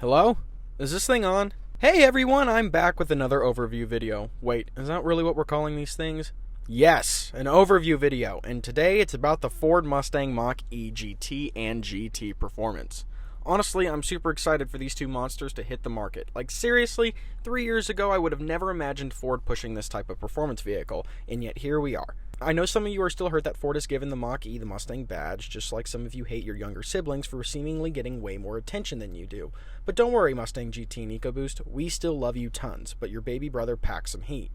Hello? Is this thing on? Hey everyone, I'm back with another overview video. Wait, is that really what we're calling these things? Yes, an overview video, and today it's about the Ford Mustang Mach E GT and GT performance. Honestly, I'm super excited for these two monsters to hit the market. Like seriously, 3 years ago I would have never imagined Ford pushing this type of performance vehicle, and yet here we are. I know some of you are still hurt that Ford has given the Mach E the Mustang badge, just like some of you hate your younger siblings for seemingly getting way more attention than you do. But don't worry, Mustang GT and EcoBoost, we still love you tons, but your baby brother packs some heat.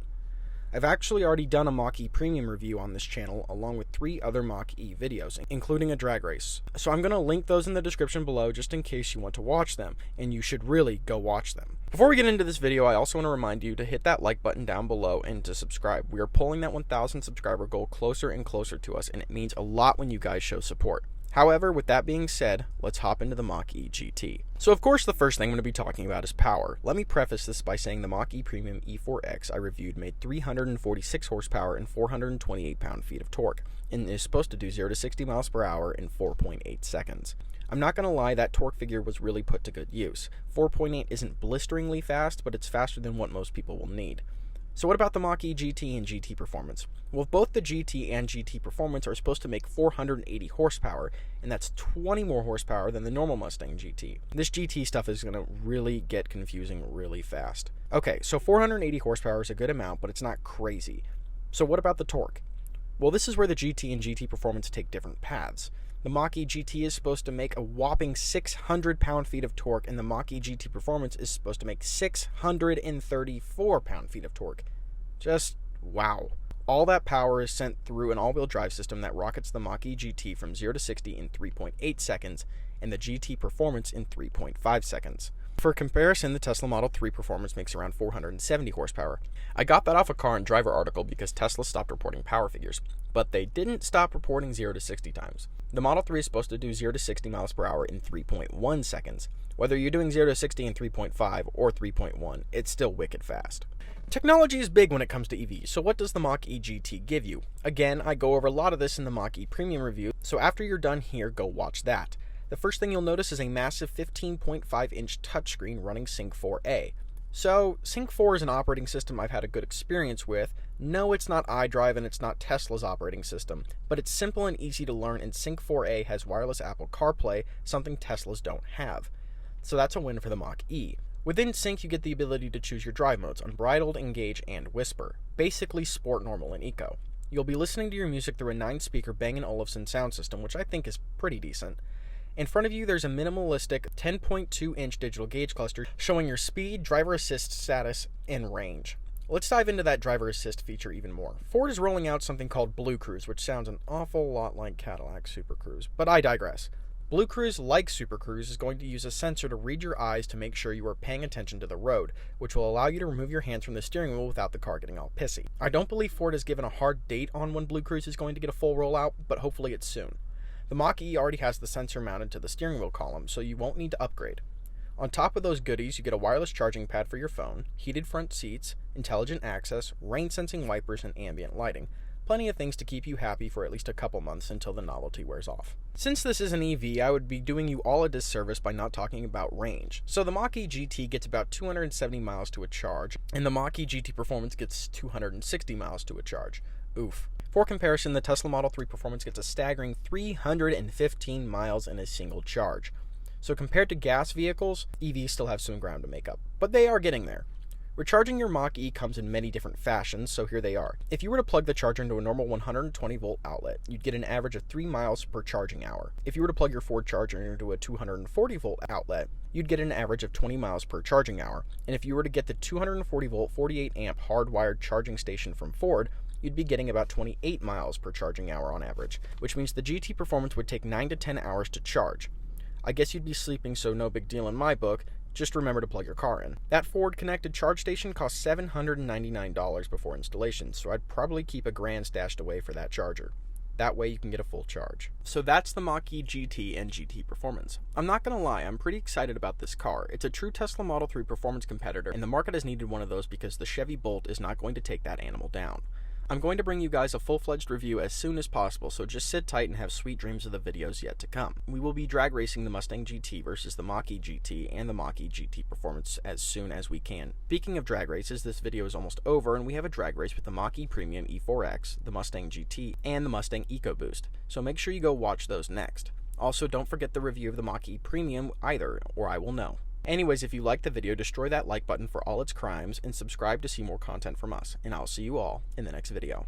I've actually already done a Mach E premium review on this channel, along with 3 other Mach E videos, including a drag race. So I'm going to link those in the description below just in case you want to watch them, and you should really go watch them. Before we get into this video, I also want to remind you to hit that like button down below and to subscribe. We are pulling that 1,000 subscriber goal closer and closer to us, and it means a lot when you guys show support. However, with that being said, let's hop into the Mach E GT. So of course the first thing I'm going to be talking about is power. Let me preface this by saying the Mach E Premium E4X I reviewed made 346 horsepower and 428 pound-feet of torque, and is supposed to do 0 to 60 miles per hour in 4.8 seconds. I'm not going to lie, that torque figure was really put to good use. 4.8 isn't blisteringly fast, but it's faster than what most people will need. So what about the Mach E GT and GT performance? Well, both the GT and GT performance are supposed to make 480 horsepower, and that's 20 more horsepower than the normal Mustang GT. This GT stuff is going to really get confusing really fast. Okay, so 480 horsepower is a good amount, but it's not crazy. So what about the torque? Well, this is where the GT and GT performance take different paths. The Mach E GT is supposed to make a whopping 600 pound-feet of torque, and the Mach E GT Performance is supposed to make 634 pound-feet of torque. Just wow. All that power is sent through an all-wheel drive system that rockets the Mach E GT from 0 to 60 in 3.8 seconds, and the GT Performance in 3.5 seconds. For comparison, the Tesla Model 3 Performance makes around 470 horsepower. I got that off a Car and Driver article because Tesla stopped reporting power figures, but they didn't stop reporting 0 to 60 times. The Model 3 is supposed to do 0 to 60 miles per hour in 3.1 seconds. Whether you're doing 0 to 60 in 3.5 or 3.1, it's still wicked fast. Technology is big when it comes to EVs, so what does the Mach E GT give you? Again, I go over a lot of this in the Mach E Premium review, so after you're done here, go watch that. The first thing you'll notice is a massive 15.5-inch touchscreen running Sync 4A. So, Sync 4 is an operating system I've had a good experience with. No, it's not iDrive and it's not Tesla's operating system, but it's simple and easy to learn, and Sync 4A has wireless Apple CarPlay, something Teslas don't have. So that's a win for the Mach E. Within Sync, you get the ability to choose your drive modes: Unbridled, Engage, and Whisper. Basically Sport, Normal, and Eco. You'll be listening to your music through a 9-speaker Bang & Olufsen sound system, which I think is pretty decent. In front of you, there's a minimalistic 10.2-inch digital gauge cluster showing your speed, driver assist status, and range. Let's dive into that driver assist feature even more. Ford is rolling out something called Blue Cruise, which sounds an awful lot like Cadillac Super Cruise, but I digress. Blue Cruise, like Super Cruise, is going to use a sensor to read your eyes to make sure you are paying attention to the road, which will allow you to remove your hands from the steering wheel without the car getting all pissy. I don't believe Ford has given a hard date on when Blue Cruise is going to get a full rollout, but hopefully it's soon. The Mach E already has the sensor mounted to the steering wheel column, so you won't need to upgrade. On top of those goodies, you get a wireless charging pad for your phone, heated front seats, intelligent access, rain-sensing wipers, and ambient lighting. Plenty of things to keep you happy for at least a couple months until the novelty wears off. Since this is an EV, I would be doing you all a disservice by not talking about range. So the Mach E GT gets about 270 miles to a charge, and the Mach E GT Performance gets 260 miles to a charge. Oof. For comparison, the Tesla Model 3 Performance gets a staggering 315 miles in a single charge. So compared to gas vehicles, EVs still have some ground to make up, but they are getting there. Recharging your Mach E comes in many different fashions, so here they are. If you were to plug the charger into a normal 120-volt outlet, you'd get an average of 3 miles per charging hour. If you were to plug your Ford charger into a 240-volt outlet, you'd get an average of 20 miles per charging hour. And if you were to get the 240-volt 48-amp hardwired charging station from Ford, you'd be getting about 28 miles per charging hour on average, which means the GT Performance would take 9 to 10 hours to charge. I guess you'd be sleeping, so no big deal in my book. Just remember to plug your car in. That Ford connected charge station costs $799 before installation, so I'd probably keep $1,000 stashed away for that charger. That way you can get a full charge. So that's the Mach E GT and GT Performance. I'm not gonna lie, I'm pretty excited about this car. It's a true Tesla Model 3 performance competitor, and the market has needed one of those because the Chevy Bolt is not going to take that animal down. I'm going to bring you guys a full-fledged review as soon as possible, so just sit tight and have sweet dreams of the videos yet to come. We will be drag racing the Mustang GT versus the Mach-E GT and the Mach-E GT Performance as soon as we can. Speaking of drag races, this video is almost over and we have a drag race with the Mach-E Premium E4X, the Mustang GT, and the Mustang EcoBoost, so make sure you go watch those next. Also, don't forget the review of the Mach-E Premium either, or I will know. Anyways, if you liked the video, destroy that like button for all its crimes and subscribe to see more content from us, and I'll see you all in the next video.